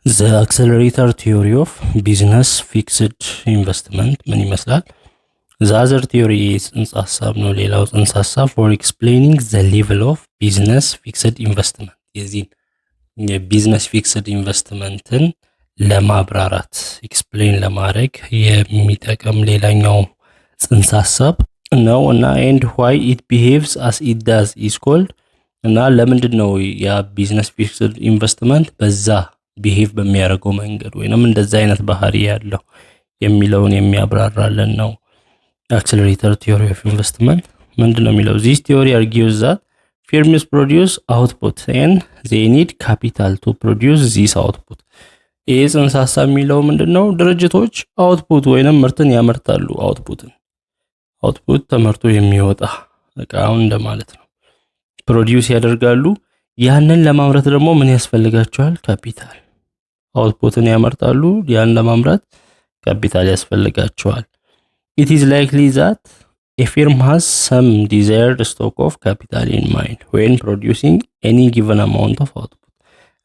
The accelerator theory of business fixed investment ምን ይመስላል? The other theory ጽንሰ ሐሳብ ነው። ሌላው ጽንሰ ሐሳብ for explaining the level of business fixed investment የዚህን የቢዝነስ ፊክስድ ኢንቨስትመንትን ለማብራራት ኤክስፕሌን ለማድረግ የሚጠቅም ሌላኛው ጽንሰ ሐሳብ ነው እና and why it behaves as it does is called እና ለምንድን ነው ያ ቢዝነስ ፊክስድ ኢንቨስትመንት በዛ ቢሄቭ በሚያደርገው መንገድ ወይንም እንደዛ አይነት ባህሪ ያለው የሚለውን የሚያብራራልን ነው። accelerator theory of investment ምንድነው የሚለው? this theory argues that firms produce output and they need capital to produce this output። ይህ ጽንሰ ሐሳብ የሚለው ምንድነው? ድርጅቶች አውትፑት ወይንም ምርትን ያመርታሉ። አውትፑት ተመርቶ የሚወጣ እቃውን እንደማለት ነው። ፕሮዲዩስ ያደርጋሉ። ያንን ለማምረት ደግሞ ምን ያስፈልጋቸዋል? ካፒታል። አውትፑትን ያመርታሉ፣ ያን ለማምረት ካፒታል ያስፈልጋቸዋል። it is likely that a firm has some desired stock of capital in mind when producing any given amount of output።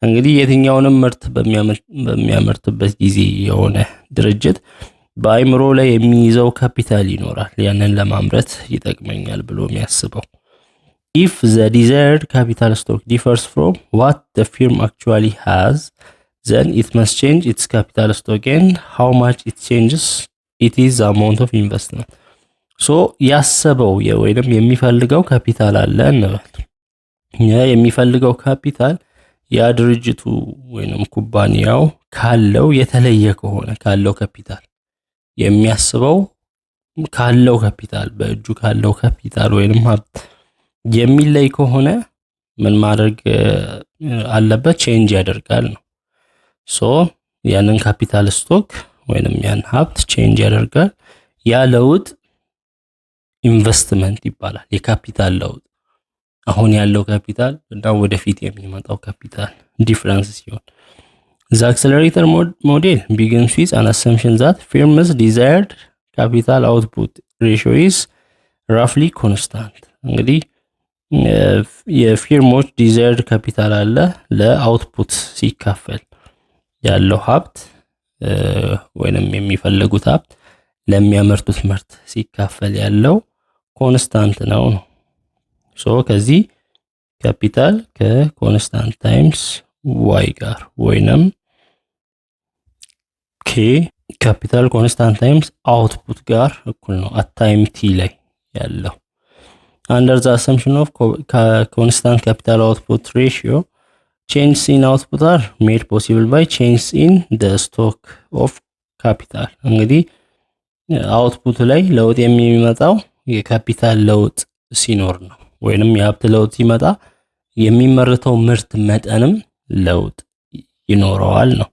እንግዲህ የትኛውንም ምርት በሚያመርትበት ጊዜ የሆነ ድርጅት በአይምሮ ላይ የሚይዘው ካፒታል ይኖራል፣ ያንን ለማምረት ይጠቅመኛል ብሎ የሚያስበው። if the desired capital stock differs from what the firm actually has, then it must change its capital stock and how much it changes it is the amount of investment። so ያሰበው ወይንም የሚፈልገው ካፒታል አለ እንበል። የሚፈልገው ካፒታል ያ ድርጅቱ ወይንም ኩባንያው ካለው የተለየ ከሆነ ካለው ካፒታል የሚያስበው ካለው ካፒታል በእጁ ካለው ካፒታል ወይንም ሀብት የሚለይ ከሆነ ምን ማድረግ አለበት? ቼንጅ ያደርጋል ነው። ሶ ያንን ካፒታል ስቶክ ወይንም ያን ሀብት ቼንጅ ያደርጋል። ያ ለውጥ ኢንቨስትመንት ይባላል። የካፒታል ለውጥ አሁን ያለው ካፒታል እና ወደፊት የሚመጣው ካፒታል ዲፈረንስ ሲሆን the accelerator model begins with an assumption that firms desired capital output ratio is roughly constant። እንግዲህ የፊርሞች ዲዛይርድ ካፒታል አለ ለአውትፑት ሲካፈል ያለው ሀብት ወይንም የሚፈልጉት ሀብት ለሚያመርቱት ምርት ሲካፈል ያለው ኮንስታንት ነው። ሶ ከዚህ ካፒታል ከኮንስታንት ታይምስ ዋይ ጋር ወይንም ኬ ካፒታል ኮንስታንት ታይምስ አውትፑት ጋር እኩል ነው አት ታይም ቲ ላይ ያለው። under the assumption of constant capital output ratio, changes in output are made possible by changes in the stock of capital። እንግዲህ አውትፑት ላይ ለውጥ የሚመጣው የካፒታል ለውጥ ሲኖር ነው፣ ወይንም የሀብት ለውጥ ሲመጣ የሚመረተው ምርት መጠንም ለውጥ ይኖረዋል ነው።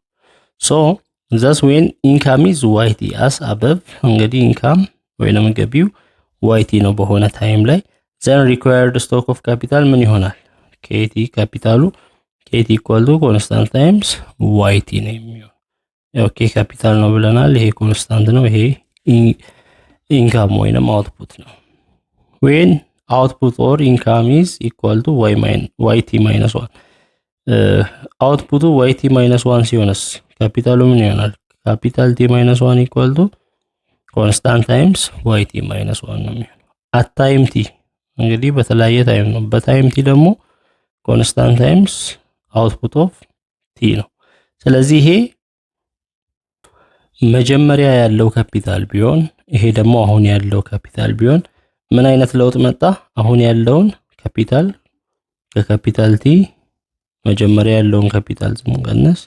so thus when income is yt as above፣ እንግዲህ ኢንካም ወይንም ገቢው yt ነው በሆነ ታይም ላይ then required stock of capital ምን ይሆናል? kt ካፒታሉ kt equal to constant times yt ነው የሚሆነው። ኦኬ ካፒታል ነው ብለናል፣ ይሄ ኮንስታንት ነው፣ ይሄ ኢንካም ወይንም አውትፑት ነው። when output or income is equal to yt minus 1 አውትፑቱ yt minus 1 ሲሆንስ ካፒታሉ ምን ይሆናል? ካፒታል t minus 1 equal to constant times yt minus 1 ነው የሚሆነው at time t። እንግዲህ በተለያየ ታይም ነው። በታይም ቲ ደግሞ ኮንስታንት ታይምስ አውትፑት ኦፍ ቲ ነው። ስለዚህ ይሄ መጀመሪያ ያለው ካፒታል ቢሆን፣ ይሄ ደግሞ አሁን ያለው ካፒታል ቢሆን ምን አይነት ለውጥ መጣ? አሁን ያለውን ካፒታል ከካፒታል ቲ መጀመሪያ ያለውን ካፒታል መቀነስ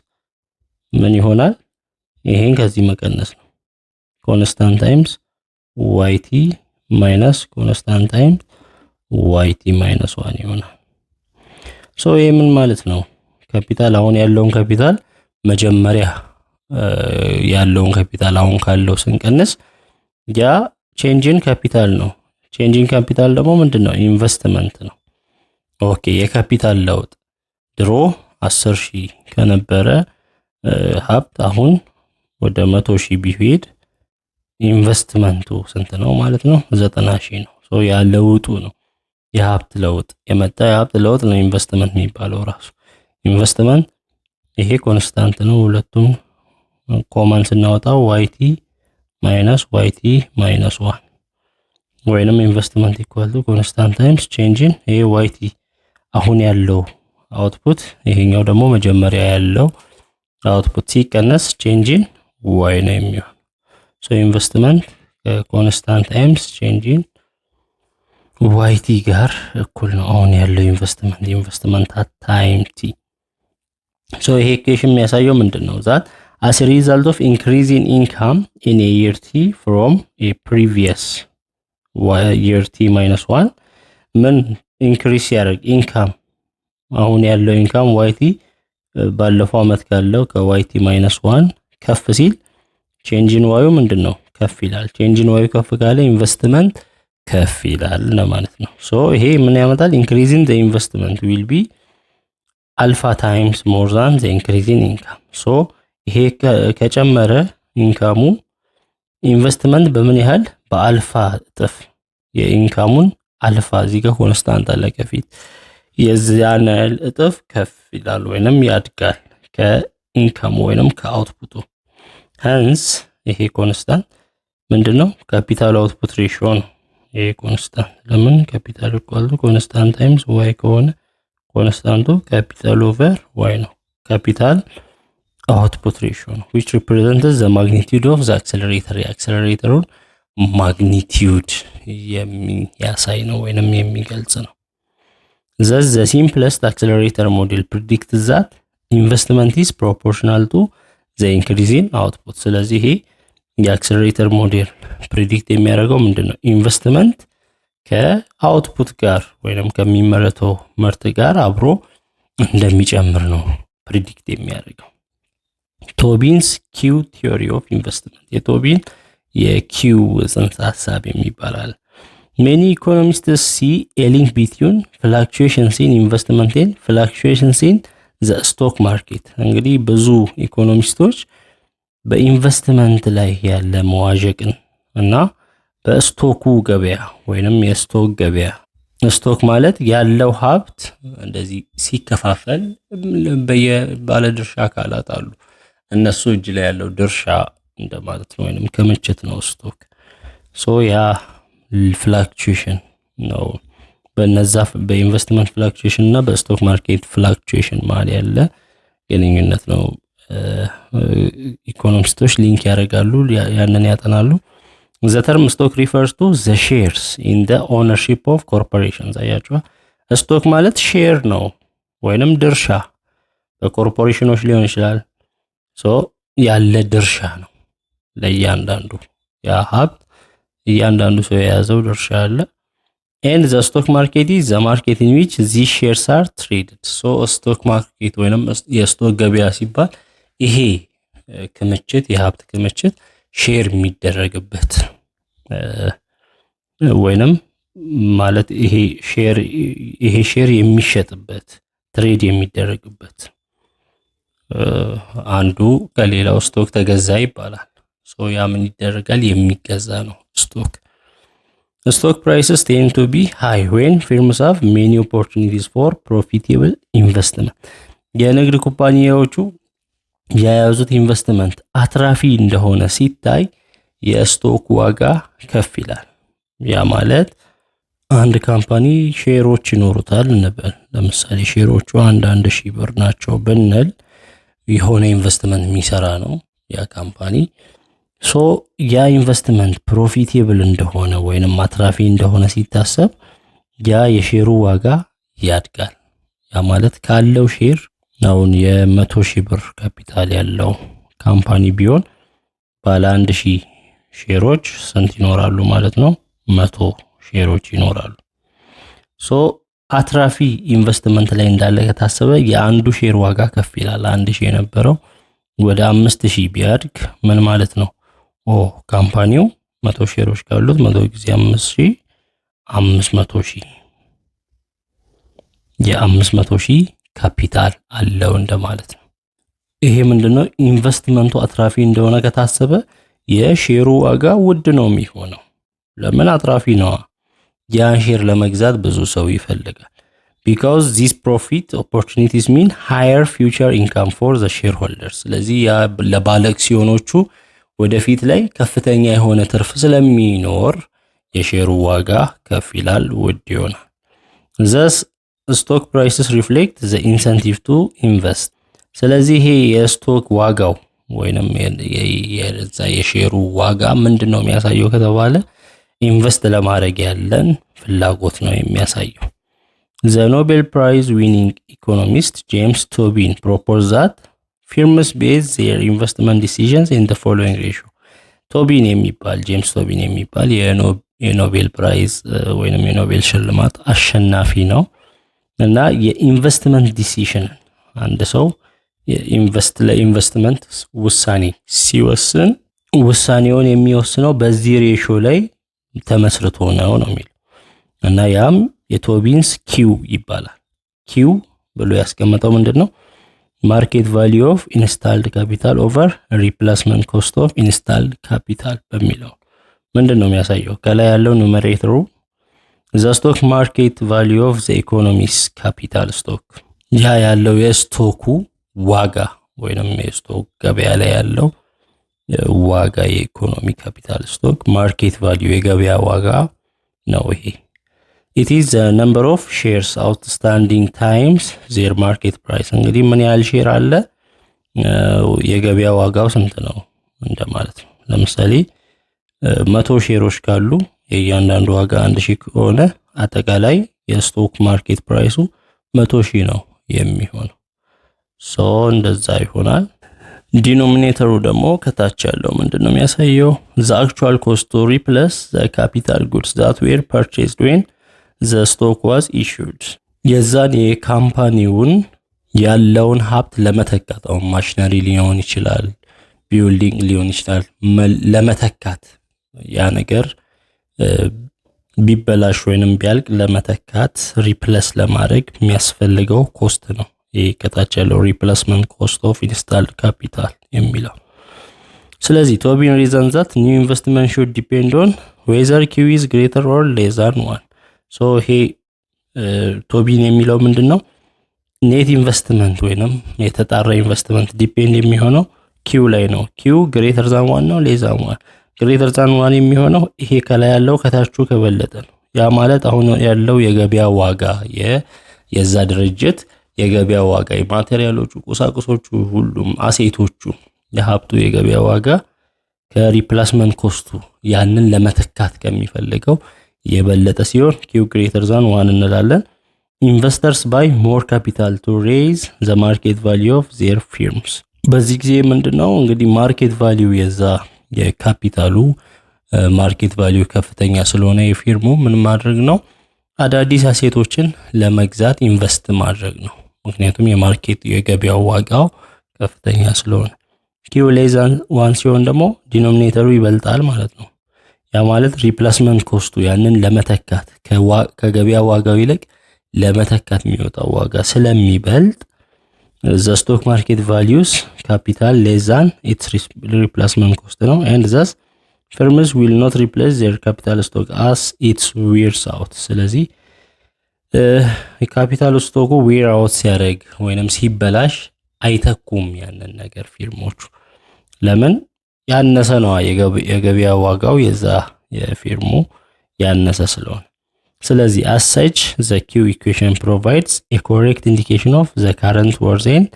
ምን ይሆናል? ይሄን ከዚህ መቀነስ ነው። ኮንስታንት ታይምስ ዋይቲ ማይነስ ኮንስታንት ታይምስ yt minus 1 ይሆናል። ሶ ይሄ ምን ማለት ነው? ካፒታል አሁን ያለውን ካፒታል መጀመሪያ ያለውን ካፒታል አሁን ካለው ስንቀንስ ያ ቼንጅን ካፒታል ነው። ቼንጅን ካፒታል ደግሞ ምንድነው? ኢንቨስትመንት ነው። ኦኬ የካፒታል ለውጥ ድሮ 10,000 ከነበረ ሀብት አሁን ወደ 100,000 ቢሄድ ኢንቨስትመንቱ ስንት ነው ማለት ነው? 90,000 ነው። ሶ ያ ለውጡ ነው የሀብት ለውጥ የመጣ የሀብት ለውጥ ነው ኢንቨስትመንት የሚባለው ራሱ። ኢንቨስትመንት ይሄ ኮንስታንት ነው። ሁለቱም ኮመን ስናወጣው ዋይቲ ማይነስ ዋይቲ ማይነስ 1 ወይንም ኢንቨስትመንት ኢኳል ቱ ኮንስታንት ታይምስ ቼንጅን ይሄ ዋይቲ አሁን ያለው አውትፑት ይሄኛው ደግሞ መጀመሪያ ያለው አውትፑት ሲቀነስ ቼንጅን ዋይ ነው የሚሆን። ሶ ኢንቨስትመንት ኮንስታንት ታይምስ ቼንጅን ዋይቲ ጋር እኩል ነው አሁን ያለው ኢንቨስትመንት አት ታይም ቲ። ሶ ይሄ ኢኩዌሽን የሚያሳየው ምንድነው? ዛት as a result of increasing income in a year t from a previous year t minus 1 ምን ኢንክሪስ ያደርግ ኢንካም አሁን ያለው ኢንካም ዋይቲ ባለፈው አመት ካለው ከዋይቲ ማይነስ 1 ከፍ ሲል ቼንጅን ዋዩ ምንድነው? ከፍ ይላል። ቼንጅን ዋዩ ከፍ ካለ ኢንቨስትመንት ከፍ ይላል ማለት ነው። ሶ ይሄ ምን ያመጣል? ኢንክሪዚንግ ዘ ኢንቨስትመንት ዊል ቢ አልፋ ታይምስ ሞር ዛን ዘ ኢንክሪዚንግ ኢንካም። ሶ ይሄ ከጨመረ ኢንካሙ ኢንቨስትመንት በምን ያህል በአልፋ እጥፍ የኢንካሙን አልፋ እዚህ ጋር ኮንስታንት አለ ከፊት የዚያን ያህል እጥፍ ከፍ ይላል ወይንም ያድጋል ከኢንካሙ ወይንም ከአውትፑቱ። ሃንስ ይሄ ኮንስታንት ምንድነው? ካፒታል አውትፑት ሬሽዮ ነው። ይሄ ኮንስታንት ለምን ካፒታል ኢኳል ቱ ኮንስታንት ታይምስ ዋይ ከሆነ ኮንስታንቱ ካፒታል ኦቨር ዋይ ነው። ካፒታል output ratio ነው which represents the magnitude of the accelerator የአክሰለሬተሩን ማግኒቲዩድ የሚያሳይ ነው ወይንም የሚገልጽ ነው። thus the simplest accelerator model predicts that investment is proportional to the increase in output። ስለዚህ ይሄ የአክሰለሬተር ሞዴል ፕሪዲክት የሚያደርገው ምንድነው? ኢንቨስትመንት ከአውትፑት ጋር ወይንም ከሚመረተው ምርት ጋር አብሮ እንደሚጨምር ነው ፕሪዲክት የሚያደርገው። ቶቢንስ ኪው ቲዮሪ ኦፍ ኢንቨስትመንት የቶቢን የኪው ጽንሰ ሐሳብ የሚባላል። ሜኒ ኢኮኖሚስትስ ሲ ኤ ሊንክ ቢትዊን ፍላክቹዌሽንስ ኢን ኢንቨስትመንት ኤንድ ፍላክቹዌሽንስ ኢን ዘ ስቶክ ማርኬት። እንግዲህ ብዙ ኢኮኖሚስቶች በኢንቨስትመንት ላይ ያለ መዋዠቅን እና በስቶኩ ገበያ ወይንም የስቶክ ገበያ ስቶክ ማለት ያለው ሀብት እንደዚህ ሲከፋፈል በየባለድርሻ አካላት አሉ እነሱ እጅ ላይ ያለው ድርሻ እንደማለት ነው ወይንም ክምችት ነው ስቶክ። ሶ ያ ፍላክቹዌሽን ነው። በነዛ በኢንቨስትመንት ፍላክቹዌሽን እና በስቶክ ማርኬት ፍላክቹዌሽን ማለት ያለ ግንኙነት ነው። ኢኮኖሚስቶች ሊንክ ያደርጋሉ፣ ያንን ያጠናሉ። the term stock refers to the shares in the ownership of corporations። አያችሁ ስቶክ ማለት ሼር ነው ወይንም ድርሻ በኮርፖሬሽኖች ሊሆን ይችላል። ሶ ያለ ድርሻ ነው ለእያንዳንዱ ያ ሀብት እያንዳንዱ ሰው የያዘው ድርሻ አለ። and the stock market is the market in which these shares are traded። so stock market ወይንም የስቶክ ገበያ ሲባል ይሄ ክምችት የሀብት ክምችት ሼር የሚደረግበት ወይንም ማለት ይሄ ሼር የሚሸጥበት ትሬድ የሚደረግበት አንዱ ከሌላው ስቶክ ተገዛ ይባላል። ሶ ያ ምን ይደረጋል? የሚገዛ ነው ስቶክ። ስቶክ prices tend to be high when firms have many opportunities for profitable investment። የንግድ ኩባንያዎቹ የያዙት ኢንቨስትመንት አትራፊ እንደሆነ ሲታይ የስቶክ ዋጋ ከፍ ይላል። ያ ማለት አንድ ካምፓኒ ሼሮች ይኖሩታል እንበል። ለምሳሌ ሼሮቹ አንድ ሺህ ብር ናቸው ብንል የሆነ ኢንቨስትመንት የሚሰራ ነው ያ ካምፓኒ። ሶ ያ ኢንቨስትመንት ፕሮፊቴብል እንደሆነ ወይንም አትራፊ እንደሆነ ሲታሰብ ያ የሼሩ ዋጋ ያድጋል። ያ ማለት ካለው ሼር አሁን የ100,000 ብር ካፒታል ያለው ካምፓኒ ቢሆን ባለ 1000 ሼሮች ስንት ይኖራሉ ማለት ነው? 100 ሼሮች ይኖራሉ። ሶ አትራፊ ኢንቨስትመንት ላይ እንዳለ ከታሰበ የአንዱ ሼር ዋጋ ከፍ ይላል። 1000 የነበረው ወደ 5000 ቢያድግ ምን ማለት ነው? ካምፓኒው 100 ሼሮች ካሉት 100 ጊዜ 5000 500,000 የ500,000 ካፒታል አለው እንደማለት ነው። ይሄ ምንድነው? ኢንቨስትመንቱ አትራፊ እንደሆነ ከታሰበ የሼሩ ዋጋ ውድ ነው የሚሆነው። ለምን? አትራፊ ነው። ያን ሼር ለመግዛት ብዙ ሰው ይፈልጋል። because these profit opportunities mean higher future income for the shareholders ስለዚህ ያ ለባለ አክሲዮኖቹ ወደፊት ላይ ከፍተኛ የሆነ ትርፍ ስለሚኖር የሼሩ ዋጋ ከፍ ይላል ውድ ይሆናል thus stock prices reflect the incentive to invest ስለዚህ ይሄ የስቶክ ዋጋው ወይንም የሼሩ ዋጋ ምንድነው የሚያሳየው ከተባለ ኢንቨስት ለማድረግ ያለን ፍላጎት ነው የሚያሳየው The Nobel Prize winning economist James Tobin proposed that firms base their investment decisions in the following ratio ቶቢን የሚባል ጄምስ ቶቢን የሚባል የኖቤል ፕራይዝ ወይንም የኖቤል ሽልማት አሸናፊ ነው እና የኢንቨስትመንት ዲሲዥን አንድ ሰው ለኢንቨስትመንት ውሳኔ ሲወስን ውሳኔውን የሚወስነው በዚህ ሬሽዮ ላይ ተመስርቶ ነው የሚለው እና ያም የቶቢንስ ኪው ይባላል ኪው ብሎ ያስቀመጠው ምንድነው ማርኬት ቫልዩ ኦፍ ኢንስታልድ ካፒታል ኦቨር ሪፕሌስመንት ኮስት ኦፍ ኢንስታልድ ካፒታል በሚለው ምንድነው የሚያሳየው ከላይ ያለው ኑሜሬተሩ the stock market value of the economy's capital stock ያ ያለው የስቶኩ ዋጋ ወይንም የስቶክ ገበያ ላይ ያለው ዋጋ የኢኮኖሚ ካፒታል ስቶክ ማርኬት ቫልዩ የገበያ ዋጋ ነው ይሄ it is the number of shares outstanding times their market price እንግዲህ ምን ያህል ሼር አለ የገበያ ዋጋው ስንት ነው እንደማለት ነው ለምሳሌ 100 ሼሮች ካሉ የእያንዳንዱ ዋጋ 1000 ከሆነ አጠቃላይ የስቶክ ማርኬት ፕራይሱ 100,000 ነው የሚሆነው ሶ እንደዛ ይሆናል ዲኖሚኔተሩ ደግሞ ከታች ያለው ምንድነው የሚያሳየው the actual cost to replace the capital goods that were purchased when the stock was issued የዛን የካምፓኒውን ያለውን ሀብት ለመተካት ማሽነሪ ሊሆን ይችላል ቢልዲንግ ሊሆን ይችላል ለመተካት ያ ነገር ቢበላሽ ወይንም ቢያልቅ ለመተካት ሪፕሌስ ለማድረግ የሚያስፈልገው ኮስት ነው ይሄ ከታች ያለው ሪፕሌስመንት ኮስት ኦፍ ኢንስታልድ ካፒታል የሚለው ስለዚህ ቶቢን ሪዝን that new investment should depend on whether Q is greater or less than 1 ሶ ይሄ ቶቢን የሚለው ምንድነው ኔት ኢንቨስትመንት ወይንም የተጣራ ኢንቨስትመንት ዲፔንድ የሚሆነው Q ላይ ነው Q greater than 1 ነው less than 1 greater than 1 የሚሆነው ይሄ ከላይ ያለው ከታቹ ከበለጠ ነው ያ ማለት አሁን ያለው የገበያ ዋጋ የዛ ድርጅት የገበያ ዋጋ የማቴሪያሎቹ ቁሳቁሶቹ ሁሉም አሴቶቹ የሀብቱ የገበያ ዋጋ ከሪፕሌስመንት ኮስቱ ያንን ለመተካት ከሚፈልገው የበለጠ ሲሆን Q greater than 1 እንላለን investors buy more capital to raise the market value of their firms በዚህ ጊዜ ምንድነው እንግዲህ ማርኬት ቫልዩ የዛ የካፒታሉ ማርኬት ቫልዩ ከፍተኛ ስለሆነ የፊርሙ ምን ማድረግ ነው አዳዲስ አሴቶችን ለመግዛት ኢንቨስት ማድረግ ነው ምክንያቱም የማርኬት የገበያው ዋጋው ከፍተኛ ስለሆነ Q less than 1 ሲሆን ደግሞ ዲኖሚኔተሩ ይበልጣል ማለት ነው ያ ማለት ሪፕሌስመንት ኮስቱ ያንን ለመተካት ከገበያ ዋጋው ይልቅ ለመተካት የሚወጣው ዋጋ ስለሚበልጥ the stock market values capital less than its replacement cost ነው and thus firms will not replace their capital stock as it wears out ስለዚህ የካፒታል ስቶኩ ዌር አውት ሲያደርግ ወይንም ሲበላሽ አይተኩም ያንን ነገር ፊርሞቹ ለምን ያነሰ ነው የገበያ ዋጋው የዛ የፊርሙ ያነሰ ስለሆነ ስለዚህ as such the Q equation provides a correct indication of the current worth and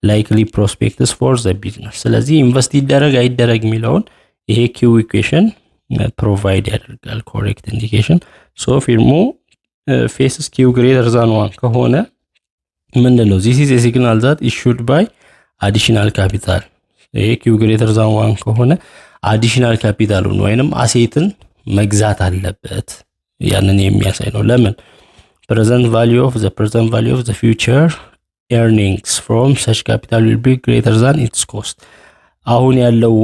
likely prospects for the business ስለዚህ ኢንቨስት ይደረግ አይደረግ የሚለውን ይሄ Q equation provide ያደርጋል correct indication so ፊርሙ faces Q greater than 1 ከሆነ ምንድነው this is a signal that issued by additional capital ይሄ Q greater than 1 ከሆነ additional capital ወይንም አሴትን መግዛት አለበት ያንን የሚያሳይ ነው ለምን present value of the future earnings from such capital will be greater than its cost አሁን ያለው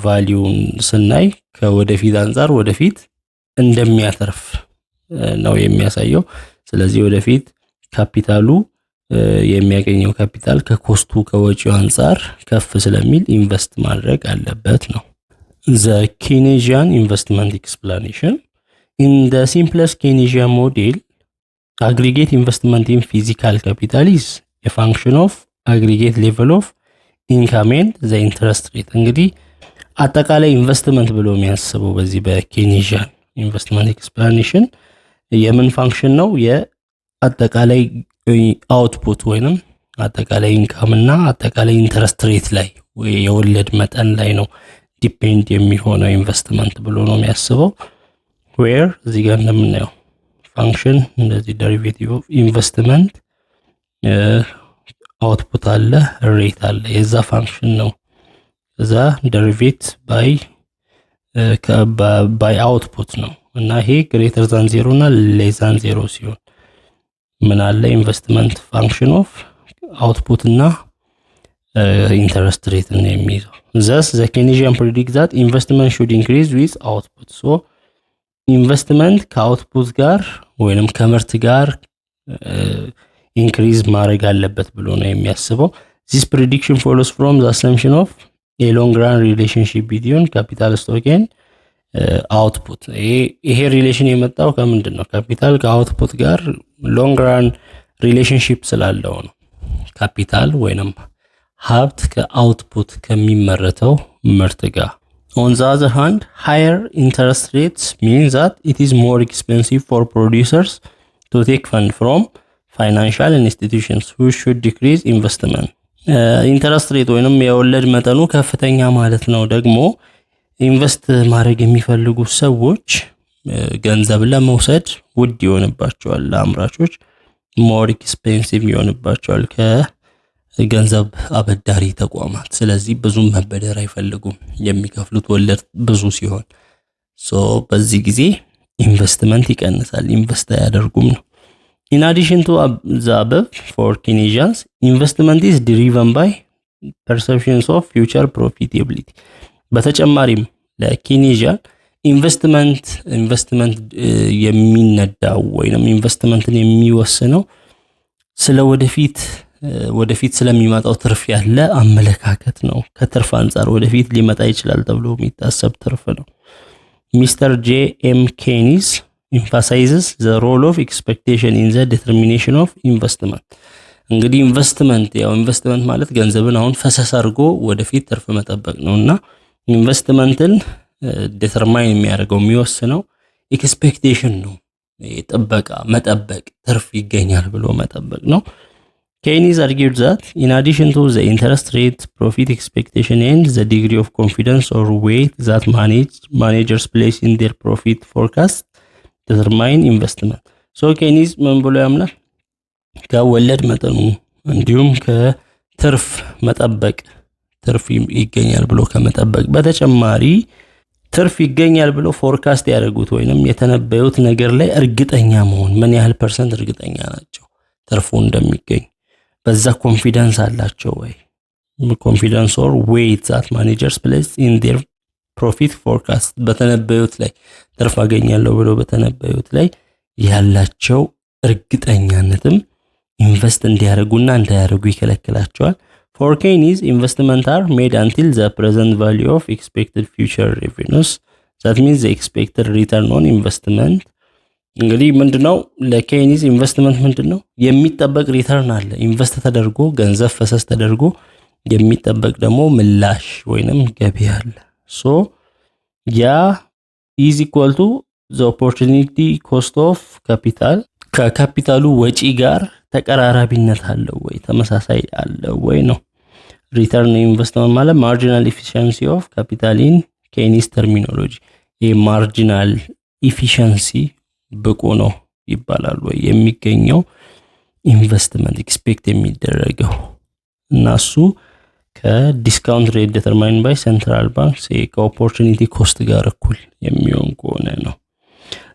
ቫልዩን ስናይ ከወደፊት አንፃር ወደፊት እንደሚያተርፍ ነው የሚያሳየው ስለዚህ ወደፊት ካፒታሉ የሚያገኘው ካፒታል ከኮስቱ ከወጪው አንፃር ከፍ ስለሚል ኢንቨስት ማድረግ አለበት ነው the Keynesian investment explanation in the simplest Keynesian model aggregate investment in physical capital is a function of aggregate level of income and the interest rate። እንግዲህ አጠቃላይ ኢንቨስትመንት ብሎ የሚያስበው በዚህ በኬኒዥያን ኢንቨስትመንት ኤክስፕላኔሽን የምን ፋንክሽን ነው? የአጠቃላይ አውትፑት ወይንም አጠቃላይ ኢንካም እና አጠቃላይ ኢንተረስት ሬት ላይ የወለድ መጠን ላይ ነው ዲፔንድ የሚሆነው ኢንቨስትመንት ብሎ ነው የሚያስበው። where እዚህ ጋር እንደምናየው ፋንክሽን እንደዚህ ዴሪቬቲቭ ኦፍ ኢንቨስትመንት አውትፑት አለ ሬት አለ የዛ ፋንክሽን ነው። እዛ ዴሪቬት ባይ አውትፑት ነው እና ይሄ ግሬተር ዛን 0 እና ሌስ ዛን 0 ሲሆን ምን አለ ኢንቨስትመንት ፋንክሽን ኦፍ አውትፑት እና ኢንተረስት ሬት ነው የሚይዘው። thus the Keynesian predict that investment should increase with output። so ኢንቨስትመንት ከአውትፑት ጋር ወይንም ከምርት ጋር ኢንክሪዝ ማድረግ አለበት ብሎ ነው የሚያስበው። this prediction follows from the assumption of a long run relationship between capital stock and output። ይሄ ሪሌሽን የመጣው ከምንድን ነው? ካፒታል ከአውትፑት ጋር ሎንግ ራን ሪሌሽንሺፕ ስላለው ነው። ካፒታል ወይንም ሀብት ከአውትፑት ከሚመረተው ምርት ጋር። on the other hand, higher interest rates mean that it is more expensive for producers to take fund from financial institutions who should decrease investment። ኢንተረስት ሬት ወይንም የወለድ መጠኑ ከፍተኛ ማለት ነው ደግሞ ኢንቨስት ማድረግ የሚፈልጉ ሰዎች ገንዘብ ለመውሰድ ውድ ይሆንባቸዋል፣ ለአምራቾች ሞር ኤክስፔንሲቭ ይሆንባቸዋል ከገንዘብ አበዳሪ ተቋማት። ስለዚህ ብዙ መበደር አይፈልጉም የሚከፍሉት ወለድ ብዙ ሲሆን፣ በዚህ ጊዜ ኢንቨስትመንት ይቀንሳል፣ ኢንቨስት አያደርጉም ነው። In addition to the above, for Keynesians, investment is driven by perceptions of future profitability። በተጨማሪም ለኬኒዥያን ኢንቨስትመንት የሚነዳው ወይንም ኢንቨስትመንትን የሚወስነው ስለ ወደፊት ስለሚመጣው ትርፍ ያለ አመለካከት ነው። ከትርፍ አንፃር ወደፊት ሊመጣ ይችላል ተብሎ የሚታሰብ ትርፍ ነው። ሚስተር ጄ ኤም ኬኒስ emphasizes the role of expectation in the determination of investment። እንግዲህ ኢንቨስትመንት ማለት ገንዘብን አሁን ፈሰስ አድርጎ ወደፊት ትርፍ መጠበቅ ነውና ኢንቨስትመንትን ዲተርማይን የሚያደርገው የሚወስነው ኤክስፔክቴሽን ነው። መጠበቅ ትርፍ ይገኛል ብሎ መጠበቅ ነው። Keynes argued that in addition to the interest rate, profit expectation and the degree of confidence or weight that managers place in their profit forecast determine investment። ኬኒዝ ምን ብሎ ያምናል? ከወለድ መጠኑ እንዲሁም ከትርፍ መጠበቅ ትርፍ ይገኛል ብሎ ከመጠበቅ በተጨማሪ ትርፍ ይገኛል ብሎ ፎርካስት ያደርጉት ወይንም የተነበዩት ነገር ላይ እርግጠኛ መሆን፣ ምን ያህል ፐርሰንት እርግጠኛ ናቸው ትርፉ እንደሚገኝ፣ በዛ ኮንፊደንስ አላቸው ወይ? ኮንፊደንስ ኦር ዌይት ዛት ማኔጀርስ ፕሌስ ኢን ዴር ፕሮፊት ፎርካስት፣ በተነበዩት ላይ ትርፍ አገኛለሁ ብሎ በተነበዩት ላይ ያላቸው እርግጠኛነትም ኢንቨስት እንዲያደርጉና እንዳያደርጉ ይከለክላቸዋል። For Keynes, investment are made until the present value of expected future revenues. That means the expected return on investment። እንግዲህ ምንድነው ለኬኒዝ ኢንቨስትመንት ምንድነው? የሚጠበቅ ሪተርን አለ። ኢንቨስት ተደርጎ ገንዘብ ፈሰስ ተደርጎ የሚጠበቅ ደግሞ ምላሽ ወይንም ገቢ አለ። ያ is equal to the opportunity cost of capital። ከካፒታሉ ወጪ ጋር ተቀራራቢነት አለው ወይ ተመሳሳይ አለው ወይ ነው። ሪተርን ኢንቨስትመንት ማለት ማርጂናል ኤፊሺየንሲ ኦፍ ካፒታል ኢን ኬኒስ ተርሚኖሎጂ። ይሄ ማርጂናል ኤፊሺየንሲ ብቁ ነው ይባላል ወይ የሚገኘው ኢንቨስትመንት ኤክስፔክት የሚደረገው እና እሱ ከዲስካውንት ሬት ዲተርማይንድ ባይ ሴንትራል ባንክ ከኦፖርቹኒቲ ኮስት ጋር እኩል የሚሆን ከሆነ ነው።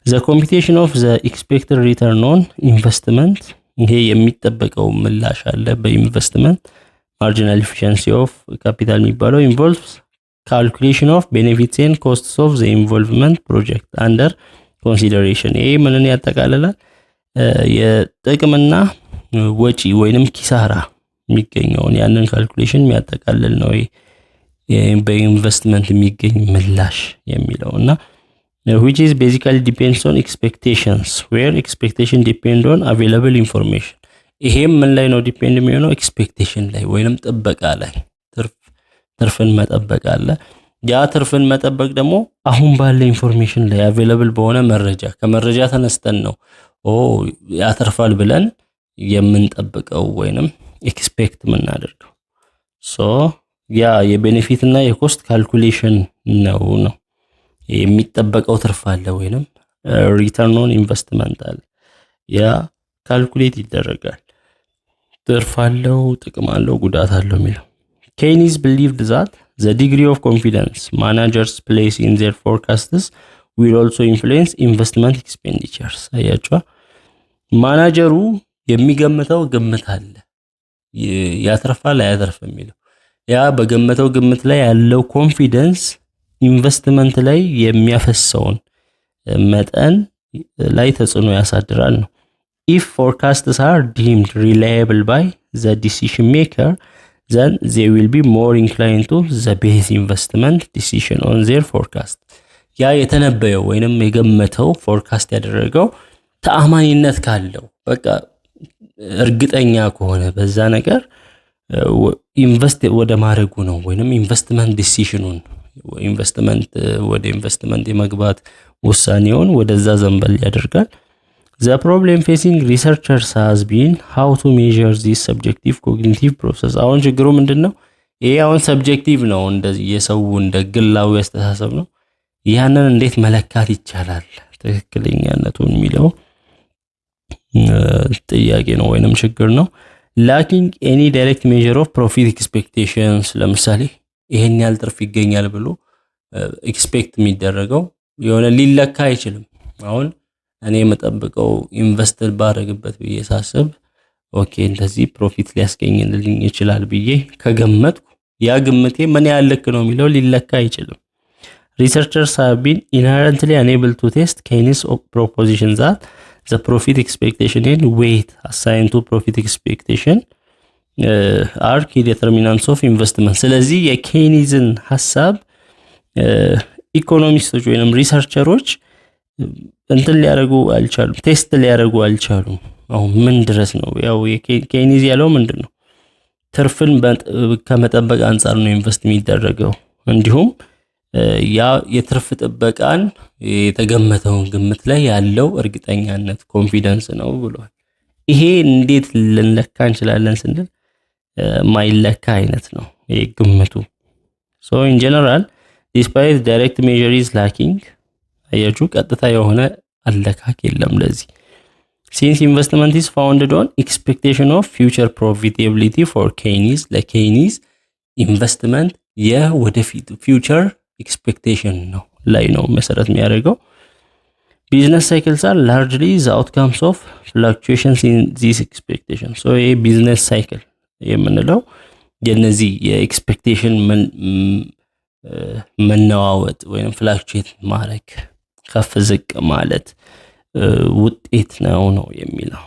the computation of the expected return on investment ይሄ የሚጠበቀው ምላሽ አለ በኢንቨስትመንት marginal efficiency of capital የሚባለው involves calculation of benefits and costs of the involvement project under consideration። ይሄ ምንን ያጠቃልላል? የጥቅምና ወጪ ወይንም ኪሳራ የሚገኘውን ያንን ካልኩሌሽን የሚያጠቃልል ነው በኢንቨስትመንት የሚገኝ ምላሽ የሚለውና which is basically depends on expectations, where expectation depend on available information. ይሄም ምን ላይ ነው ዲፔንድ የሚሆነው? ኤክስፔክቴሽን ላይ ወይንም ጥበቃ ላይ። ትርፍን መጠበቅ አለ። ያ ትርፍን መጠበቅ ደግሞ አሁን ባለ ኢንፎርሜሽን ላይ አቬለብል በሆነ መረጃ ከመረጃ ተነስተን ነው ያተርፋል ብለን የምንጠብቀው ወይንም ኤክስፔክት የምናደርገው። ሶ ያ የቤኔፊት እና የኮስት ካልኩሌሽን ነው የሚጠበቀው ትርፍ አለ ወይንም ሪተርን ኦን ኢንቨስትመንት አለ። ያ ካልኩሌት ይደረጋል። ትርፍ አለው፣ ጥቅም አለው፣ ጉዳት አለው የሚለው። Keynes believed that the degree of confidence managers place in their forecasts will also influence investment expenditures. አያችሁ፣ ማናጀሩ የሚገምተው ግምት አለ፣ ያተርፋል አያተርፍም የሚለው። ያ በገመተው ግምት ላይ ያለው ኮንፊደንስ ኢንቨስትመንት ላይ የሚያፈሰውን መጠን ላይ ተጽዕኖ ያሳድራል ነው። If forecasts are deemed reliable by the decision maker, then they will be more inclined to the base investment decision on their forecast. ያ የተነበየው ወይንም የገመተው ፎርካስት ያደረገው ተአማኒነት ካለው በቃ እርግጠኛ ከሆነ በዛ ነገር ኢንቨስት ወደ ማድረጉ ነው ወይንም ኢንቨስትመንት ዲሲዥኑን ወደ ኢንቨስትመንት የመግባት ውሳኔውን ወደዛ ዘንበል ያደርጋል። The problem facing researchers has been how to measure this subjective cognitive process. አሁን ችግሩ ምንድነው? ይሄ አሁን ሰብጀክቲቭ ነው፣ እንደዚህ የሰው እንደ ግላዊ አስተሳሰብ ነው። ያንን እንዴት መለካት ይቻላል ትክክለኛነቱን የሚለው ጥያቄ ነው ወይንም ችግር ነው። lacking any direct measure of profit expectations። ለምሳሌ ይሄን ያህል ትርፍ ይገኛል ብሎ ኤክስፔክት የሚደረገው የሆነ ሊለካ አይችልም። አሁን እኔ የምጠብቀው ኢንቨስት ባረግበት ብዬ ሳስብ ኦኬ እንደዚህ ፕሮፊት ሊያስገኝልኝ ይችላል ብዬ ከገመትኩ ያ ግምቴ ምን ያህል ልክ ነው የሚለው ሊለካ አይችልም። Researchers have been inherently unable to test Keynes' proposition that the profit expectation and weight assigned to profit expectation are key determinants of investment. ስለዚህ የኬኒዝን ሐሳብ ኢኮኖሚስቶች ወይንም ሪሰርቸሮች እንትን ሊያደርጉ አልቻሉም፣ ቴስት ሊያደርጉ አልቻሉም። አሁን ምን ድረስ ነው ያው ኬኒዝ ያለው ምንድነው? ትርፍን ከመጠበቅ አንፃር ነው ኢንቨስት የሚደረገው፣ እንዲሁም ያ የትርፍ ጥበቃን የተገመተውን ግምት ላይ ያለው እርግጠኛነት ኮንፊደንስ ነው ብሏል። ይሄ እንዴት ልንለካ እንችላለን ስንል ማይለካ አይነት ነው ይሄ ግምቱ። so in general despite direct measure is lacking አያችሁ ቀጥታ የሆነ አለካክ የለም ለዚህ። since investment is founded on expectation of future profitability for Keynes ለኬኒዝ ኢንቨስትመንት የወደፊት ፊውቸር ኤክስፔክቴሽን ነው ላይ ነው መሰረት የሚያደርገው። ቢዝነስ ሳይክልስ are largely the outcomes of fluctuations in this expectation. so a business cycle የምንለው የነዚህ የኤክስፔክቴሽን መናወጥ ወይም ፍላክቹዌት ማድረግ ከፍ ዝቅ ማለት ውጤት ነው የሚለው